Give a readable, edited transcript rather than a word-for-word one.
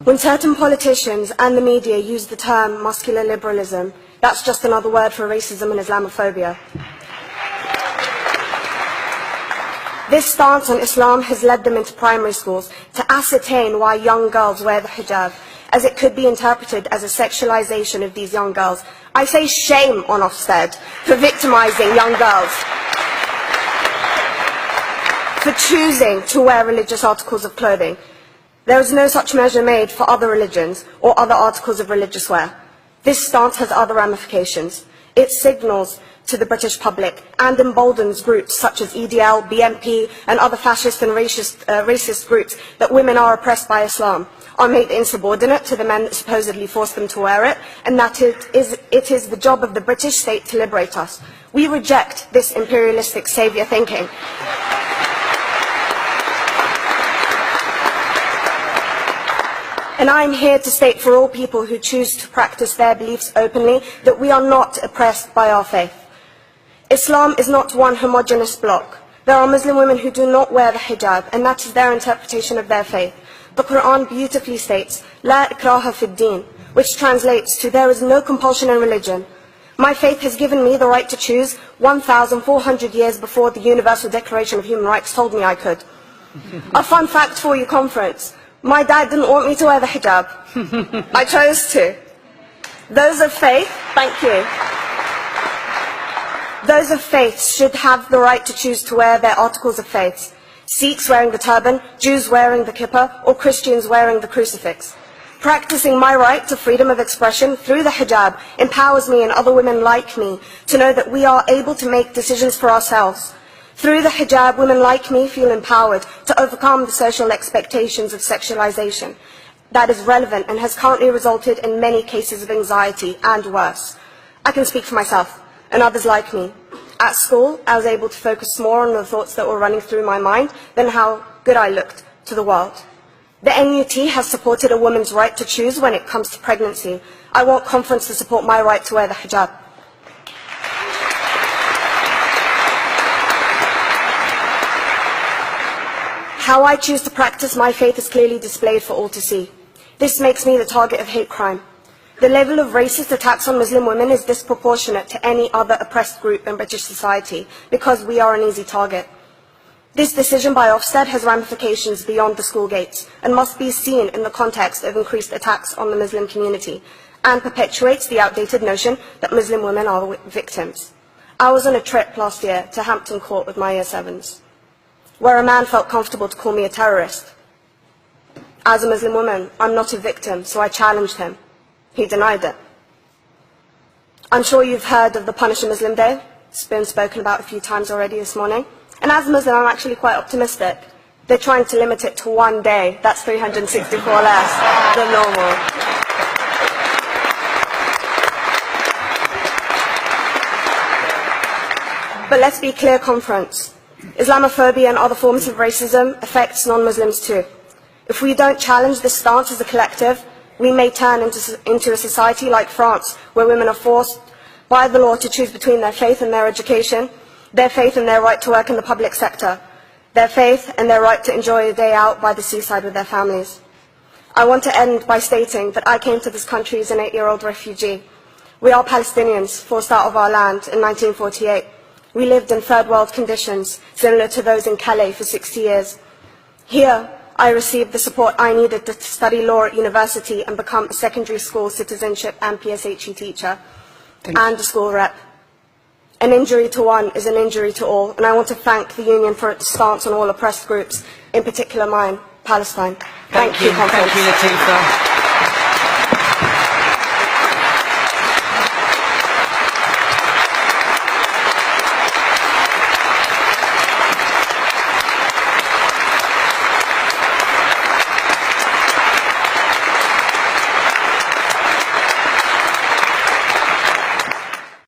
When certain politicians and the media use the term muscular liberalism, that's just another word for racism and Islamophobia. This stance on Islam has led them into primary schools to ascertain why young girls wear the hijab, as it could be interpreted as a sexualization of these young girls. I say shame on Ofsted for victimizing young girls, for choosing to wear religious articles of clothing. There is no such measure made for other religions or other articles of religious wear. This stance has other ramifications. It signals to the British public and emboldens groups such as EDL, BNP and other fascist and racist groups that women are oppressed by Islam, are made insubordinate to the men that supposedly force them to wear it, and that it is the job of the British state to liberate us. We reject this imperialistic saviour thinking. And I am here to state for all people who choose to practice their beliefs openly that we are not oppressed by our faith. Islam is not one homogeneous block. There are Muslim women who do not wear the hijab, and that is their interpretation of their faith. The Quran beautifully states, La ikraha fid din, which translates to, there is no compulsion in religion. My faith has given me the right to choose 1,400 years before the Universal Declaration of Human Rights told me I could. A fun fact for you, conference. My dad didn't want me to wear the hijab. I chose to. Those of faith, thank you. Those of faith should have the right to choose to wear their articles of faith. Sikhs wearing the turban, Jews wearing the kippah, or Christians wearing the crucifix. Practicing my right to freedom of expression through the hijab empowers me and other women like me to know that we are able to make decisions for ourselves. Through the hijab, women like me feel empowered to overcome the social expectations of sexualization that is relevant and has currently resulted in many cases of anxiety and worse. I can speak for myself and others like me. At school, I was able to focus more on the thoughts that were running through my mind than how good I looked to the world. The NUT has supported a woman's right to choose when it comes to pregnancy. I want conference to support my right to wear the hijab. How I choose to practice my faith is clearly displayed for all to see. This makes me the target of hate crime. The level of racist attacks on Muslim women is disproportionate to any other oppressed group in British society because we are an easy target. This decision by Ofsted has ramifications beyond the school gates and must be seen in the context of increased attacks on the Muslim community and perpetuates the outdated notion that Muslim women are victims. I was on a trip last year to Hampton Court with my Year 7s, where a man felt comfortable to call me a terrorist. As a Muslim woman, I'm not a victim, so I challenged him. He denied it. I'm sure you've heard of the Punish a Muslim Day. It's been spoken about a few times already this morning. And as a Muslim, I'm actually quite optimistic. They're trying to limit it to one day. That's 364 less than normal. But let's be clear, conference. Islamophobia and other forms of racism affects non-Muslims too. If we don't challenge this stance as a collective, we may turn into a society like France, where women are forced by the law to choose between their faith and their education, their faith and their right to work in the public sector, their faith and their right to enjoy a day out by the seaside with their families. I want to end by stating that I came to this country as an 8-year-old refugee. We are Palestinians, forced out of our land in 1948. We lived in third world conditions, similar to those in Calais for 60 years. Here, I received the support I needed to study law at university and become a secondary school citizenship and PSHE teacher and a school rep. An injury to one is an injury to all, and I want to thank the Union for its stance on all oppressed groups, in particular mine, Palestine. Thank you, Thank you, Latifa.